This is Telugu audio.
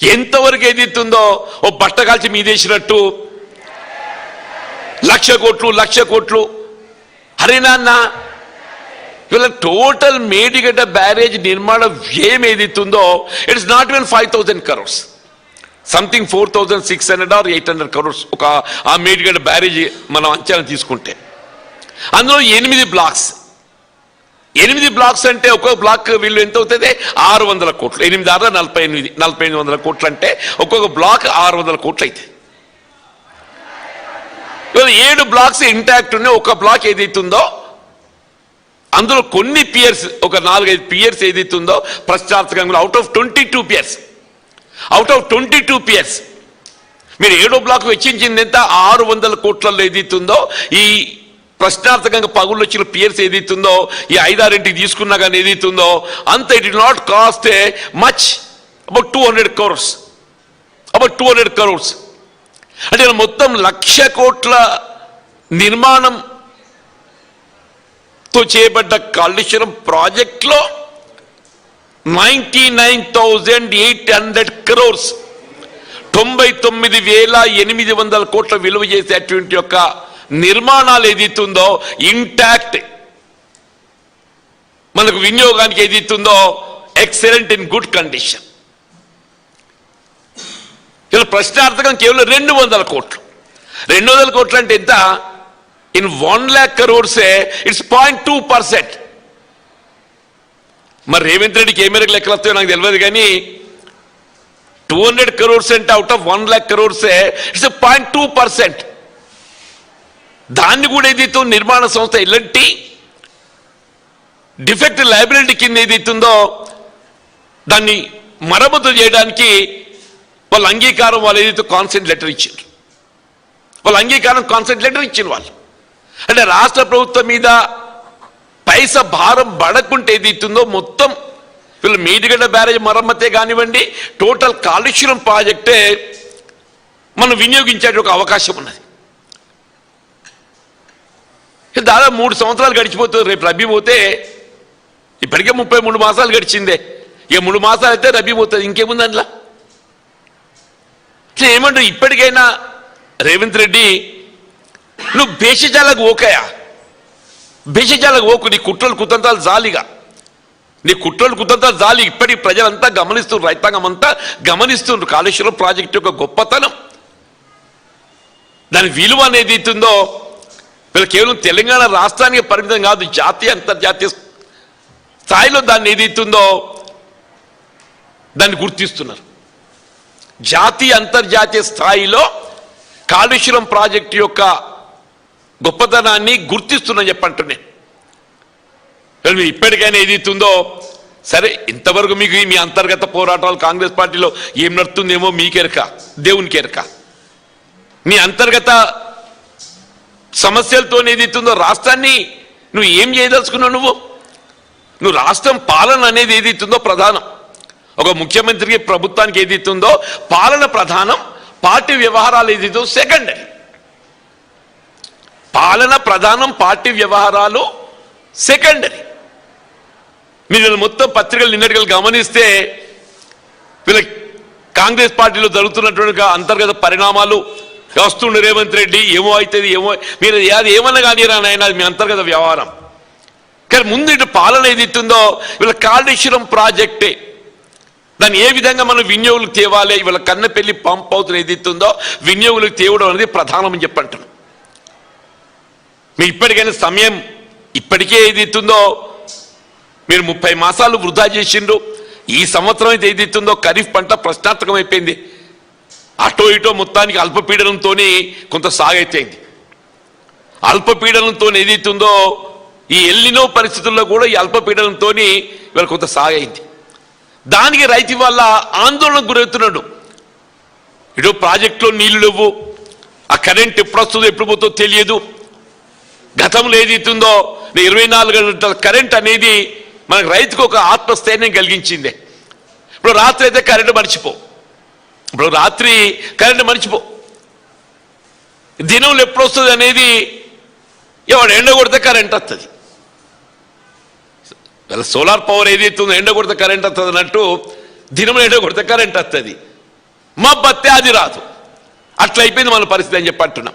ఎంతవరకు ఏదైతుందో ఓ బట్ట కాల్చి మీదేసినట్టు 1,00,00,000 కోట్లు. అరే నాన్న, ఇవాళ టోటల్ మేడిగడ్డ బ్యారేజ్ నిర్మాణ వ్యయం ఏదైతుందో it's not even 5,000 crores, something 4,600 or 800 crores ఒక ఆ మేడిగడ్డ బ్యారేజ్ మనం అంచనా తీసుకుంటే. అందులో 8 బ్లాక్స్. 8 బ్లాక్స్ అంటే ఒక్కొక్క బ్లాక్ వీళ్ళు ఎంత అవుతుంది? 600 కోట్లు. 8 6 48 కోట్లు అంటే ఒక్కొక్క బ్లాక్ 600 కోట్లు అయితే. ఇవాళ 7 బ్లాక్స్ ఇంటాక్ట్ ఉన్నాయి. ఒక బ్లాక్ ఏదైతుందో అందులో కొన్ని పియర్స్, ఒక 4-5 పియర్స్ ఏదైతుందో ప్రశ్నార్థకంగా అవుట్ ఆఫ్ 22 పియర్స్ మీరు 7వ బ్లాక్ వెచ్చించింది ఎంత? 600 కోట్లలో ఏదైతుందో ఈ ప్రశ్నార్థకంగా పగుళ్ళు వచ్చిన పియర్స్ ఏదైతుందో ఈ 5-6 తీసుకున్నా కానీ ఏదైతుందో అంత it will not cost A much, about 200 crores. అంటే మొత్తం 1,00,000 కోట్ల నిర్మాణంతో చేయబడ్డ కాళేశ్వరం ప్రాజెక్ట్లో 99,800 crores, 99,800 కోట్ల విలువ చేసేటువంటి యొక్క నిర్మాణాలు ఏదైతుందో ఇంటాక్ట్ మనకు వినియోగానికి ఏదైతుందో ఎక్సలెంట్ ఇన్ గుడ్ కండిషన్. ఇలా ప్రశ్నార్థకం కేవలం 200 కోట్లు. 200 కోట్లు అంటే ఎంత? In 1,00,000 crores it's 0.2%. మరి రేవంత్ రెడ్డికి ఏ మేరకు లెక్కలు వస్తాయో నాకు తెలియదు, కానీ 200 crores అంటే అవుట్ ఆఫ్ 1,00,000 crores ఇట్స్ 0.2%. దాన్ని కూడా ఏదైతే నిర్మాణ సంస్థ ఎలాంటి డిఫెక్ట్ లయబిలిటీ కింద ఏదైతుందో దాన్ని మరమ్మతు చేయడానికి వాళ్ళ అంగీకారం, వాళ్ళు ఏదైతే కాన్సెంట్ లెటర్ ఇచ్చారు, వాళ్ళ అంగీకారం కాన్సెంట్ లెటర్ ఇచ్చిన వాళ్ళు. అంటే రాష్ట్ర ప్రభుత్వం మీద పైసా భారం పడకుంటే ఏదైతుందో మొత్తం వీళ్ళు మేడిగడ్డ బ్యారేజ్ మరమ్మతే కానివ్వండి, టోటల్ కాళేశ్వరం ప్రాజెక్టే మనం వినియోగించే ఒక అవకాశం ఉన్నది. దాదాపు 3 సంవత్సరాలు గడిచిపోతుంది. రేపు రబీ పోతే ఇప్పటికే 33 మాసాలు గడిచిందే. ఇక 3 మాసాలు అయితే రబీ పోతుంది, ఇంకేముంది అందులో. ఏమంటారు? ఇప్పటికైనా రేవంత్ రెడ్డి నువ్వు భేషజాలకు ఓకయా, భేషజాలకు ఓకు. నీ కుట్రలు కుతంత్రాలు జాలిగా, నీ కుట్రలు కుతంత్రాలు జాలి. ఇప్పటికి ప్రజలంతా గమనిస్తున్నారు, రైతాంగం అంతా గమనిస్తున్నారు కాళేశ్వరం ప్రాజెక్టు యొక్క గొప్పతనం, దాని విలువ అనేది ఇస్తుందో. వీళ్ళు కేవలం తెలంగాణ రాష్ట్రానికి పరిమితం కాదు, జాతీయ అంతర్జాతీయ స్థాయిలో దాన్ని ఏదైతుందో దాన్ని గుర్తిస్తున్నారు. జాతీయ అంతర్జాతీయ స్థాయిలో కాళేశ్వరం ప్రాజెక్టు యొక్క గొప్పతనాన్ని గుర్తిస్తున్నా చెప్పంటున్నాను. ఇప్పటికైనా ఏదైతుందో సరే, ఇంతవరకు మీకు మీ అంతర్గత పోరాటాలు కాంగ్రెస్ పార్టీలో ఏం నడుతుందేమో మీకెరక, దేవునికి ఎరక. మీ అంతర్గత సమస్యలతో ఏదైతుందో రాష్ట్రాన్ని నువ్వు ఏం చేయదలుచుకున్నావు? నువ్వు రాష్ట్రం పాలన అనేది ఏదైతుందో ప్రధానం. ఒక ముఖ్యమంత్రికి, ప్రభుత్వానికి ఏదైతుందో పాలన ప్రధానం, పార్టీ వ్యవహారాలు ఏదైతే సెకండరీ. పాలన ప్రధానం, పార్టీ వ్యవహారాలు సెకండరీ. మీరు మొత్తం పత్రికలు నిన్నటికలు గమనిస్తే వీళ్ళ కాంగ్రెస్ పార్టీలో జరుగుతున్నటువంటి అంతర్గత పరిణామాలు వస్తుండే రేవంత్ రెడ్డి ఏమో అవుతుంది ఏమో, మీరు అది ఏమన్నా కానీ రానాయన, అది మీ అంతర్గత వ్యవహారం. కానీ ముందు ఇటు పాలన ఏదైతుందో వీళ్ళ కాళేశ్వరం ప్రాజెక్టే, దాన్ని ఏ విధంగా మనం వినియోగులకు తేవాలి, వీళ్ళ కన్నెపల్లి పంప్ అవుతున్న ఏదైతుందో వినియోగులకు తేవడం అనేది ప్రధానమని చెప్పంటున్నాం. మీరు ఇప్పటికైనా సమయం, ఇప్పటికే ఏదైతుందో మీరు 30 మాసాలు వృధా చేసిండ్రు. ఈ సంవత్సరం అయితే ఏదైతుందో ఖరీఫ్ పంట ప్రశ్నార్థకం అయిపోయింది. అటో ఇటో మొత్తానికి అల్పపీడనంతో కొంత సాగైపోయింది. అల్పపీడనంతో ఏదైతుందో ఈ ఎల్నినో పరిస్థితుల్లో కూడా ఈ అల్పపీడనంతో వీళ్ళ కొంత సాగైంది. దానికి రైతు వల్ల ఆందోళనకు గురవుతున్నాడు. ఇటు ప్రాజెక్టులో నీళ్లు లేవు, ఆ కరెంట్ ఎప్పుడు వస్తుందో ఎప్పుడు పోతుందో తెలియదు. గతంలో ఏదైతుందో 24 గంటల కరెంట్ అనేది మనకు రైతుకు ఒక ఆత్మస్థైర్యం కలిగించిందే. ఇప్పుడు రాత్రి అయితే కరెంటు మర్చిపో, ఇప్పుడు రాత్రి కరెంటు మర్చిపో. దినంలో ఎప్పుడు వస్తుంది అనేది ఎవడు ఎండ కొడితే కరెంట్ వస్తుంది. సోలార్ పవర్ ఏదైతుందో ఎండ కొడితే కరెంట్ వస్తుంది అన్నట్టు దినంలో ఎండ కొడితే కరెంట్ వస్తుంది. మబ్బత్తే అది రాదు. అట్లయిపోయింది మన పరిస్థితి అని చెప్పి అంటున్నాం.